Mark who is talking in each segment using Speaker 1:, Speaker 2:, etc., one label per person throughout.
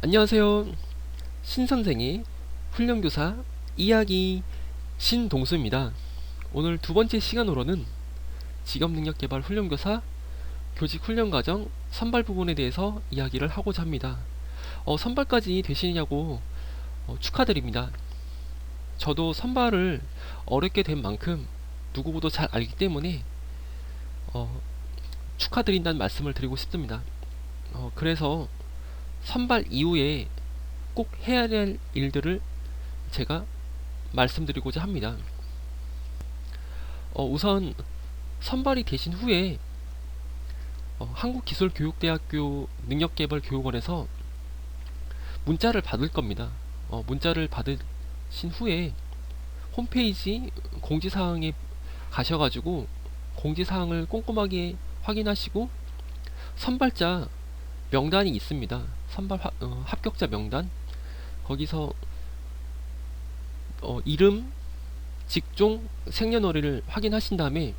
Speaker 1: 안녕하세요. 신선생의 훈련교사 이야기 신동수입니다. 오늘 두 번째 시간으로는 직업능력개발 훈련교사 교직훈련과정 선발 부분에 대해서 이야기를 하고자 합니다. 선발까지 되시냐고 축하드립니다. 저도 선발을 어렵게 된 만큼 누구보다 잘 알기 때문에 축하드린다는 말씀을 드리고 싶습니다. 그래서 선발 이후에 꼭 해야 할 일들을 제가 말씀드리고자 합니다. 우선 선발이 되신 후에 한국기술교육대학교 능력개발교육원에서 문자를 받을 겁니다. 문자를 받으신 후에 홈페이지 공지사항에 가셔가지고 공지사항을 꼼꼼하게 확인하시고 선발자 명단이 있습니다. 합격자 명단. 거기서 이름, 직종, 생년월일을 확인하신 다음에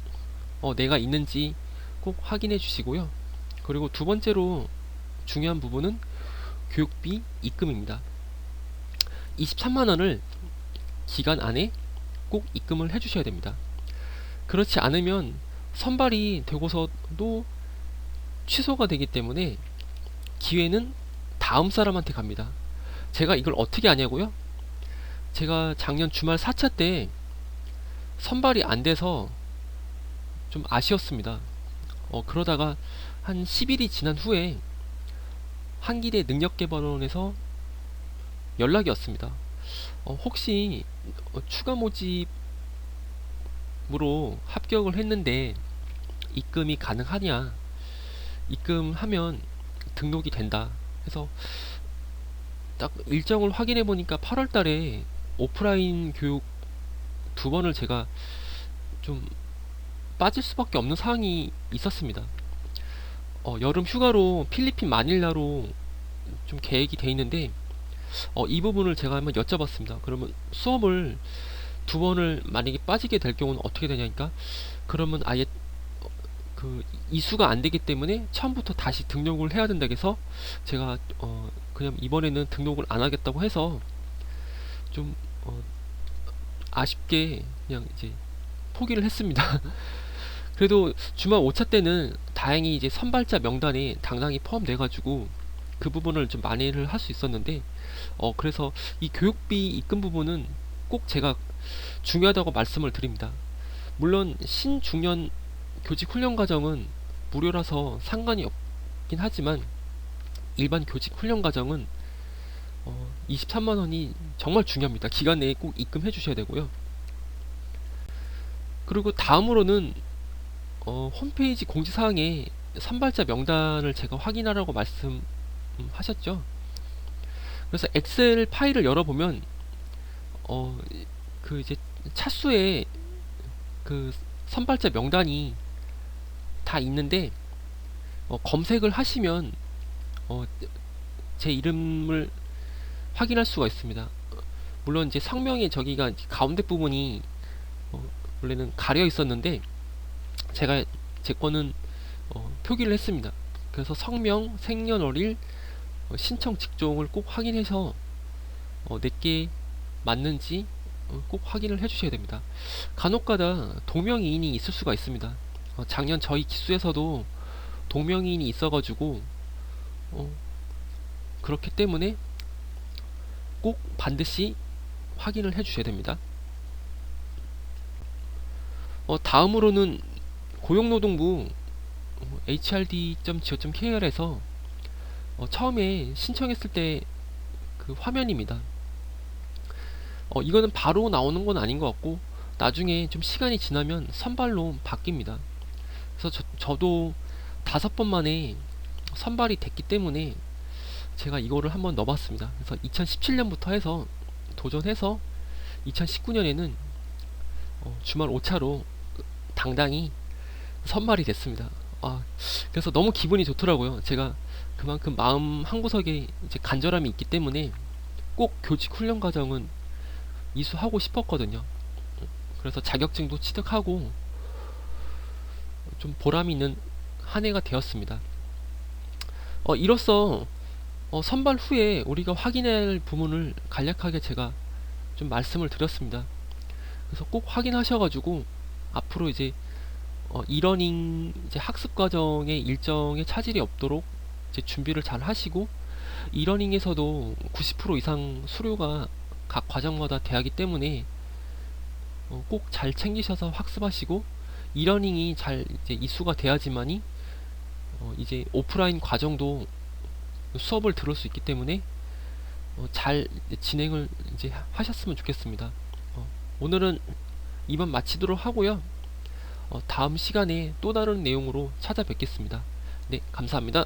Speaker 1: 내가 있는지 꼭 확인해 주시고요. 그리고 두 번째로 중요한 부분은 교육비 입금입니다. 23만원을 기간 안에 꼭 입금을 해 주셔야 됩니다. 그렇지 않으면 선발이 되고서도 취소가 되기 때문에 기회는 다음 사람한테 갑니다. 제가 이걸 어떻게 아냐고요? 제가 작년 주말 4차 때 선발이 안 돼서 좀 아쉬웠습니다. 그러다가 한 10일이 지난 후에 한기대 능력개발원에서 연락이 왔습니다. 혹시 추가 모집으로 합격을 했는데 입금이 가능하냐? 입금하면 등록이 된다. 해서 딱 일정을 확인해 보니까 8월 달에 오프라인 교육 두 번을 제가 좀 빠질 수밖에 없는 상황이 있었습니다. 여름 휴가로 필리핀 마닐라로 좀 계획이 돼 있는데 이 부분을 제가 한번 여쭤봤습니다. 그러면 수업을 두 번을 만약에 빠지게 될 경우는 어떻게 되냐니까, 그러면 아예 그 이수가 안 되기 때문에 처음부터 다시 등록을 해야 된다고 해서 제가 그냥 이번에는 등록을 안 하겠다고 해서 좀 아쉽게 그냥 이제 포기를 했습니다. 그래도 주말 5차 때는 다행히 이제 선발자 명단에 당당히 포함돼가지고 그 부분을 좀 만회를 할 수 있었는데, 그래서 이 교육비 입금 부분은 꼭 제가 중요하다고 말씀을 드립니다. 물론 신중년 교직 훈련 과정은 무료라서 상관이 없긴 하지만 일반 교직 훈련 과정은 23만원이 정말 중요합니다. 기간 내에 꼭 입금해 주셔야 되고요. 그리고 다음으로는 홈페이지 공지사항에 선발자 명단을 제가 확인하라고 말씀하셨죠. 그래서 엑셀 파일을 열어보면 그 이제 차수에 그 선발자 명단이 다 있는데 검색을 하시면 제 이름을 확인할 수가 있습니다. 물론 이제 성명의 저기가 가운데 부분이 원래는 가려 있었는데 제가 제 거는 표기를 했습니다. 그래서 성명, 생년월일, 신청 직종을 꼭 확인해서 내게 맞는지 꼭 확인을 해주셔야 됩니다. 간혹가다 동명이인이 있을 수가 있습니다. 작년 저희 기수에서도 동명이인이 있어가지고 그렇기 때문에 꼭 반드시 확인을 해주셔야 됩니다. 다음으로는 고용노동부 hrd.go.kr에서 처음에 신청했을 때 그 화면입니다. 이거는 바로 나오는 건 아닌 것 같고 나중에 좀 시간이 지나면 선발로 바뀝니다. 그래서 저도 5번 만에 선발이 됐기 때문에 제가 이거를 한번 넣어봤습니다. 그래서 2017년부터 해서 도전해서 2019년에는 주말 5차로 당당히 선발이 됐습니다. 그래서 너무 기분이 좋더라고요. 제가 그만큼 마음 한구석에 이제 간절함이 있기 때문에 꼭 교직 훈련 과정은 이수하고 싶었거든요. 그래서 자격증도 취득하고 좀 보람 있는 한 해가 되었습니다. 이로써 선발 후에 우리가 확인할 부분을 간략하게 제가 좀 말씀을 드렸습니다. 그래서 꼭 확인하셔가지고 앞으로 이제 이러닝 이제 학습 과정의 일정에 차질이 없도록 이제 준비를 잘 하시고, 이러닝에서도 90% 이상 수료가 각 과정마다 돼야하기 때문에 꼭 잘 챙기셔서 학습하시고, 이러닝이 잘 이제 이수가 돼야지만이 이제 오프라인 과정도 수업을 들을 수 있기 때문에 잘 진행을 이제 하셨으면 좋겠습니다. 오늘은 이만 마치도록 하고요. 다음 시간에 또 다른 내용으로 찾아뵙겠습니다. 네, 감사합니다.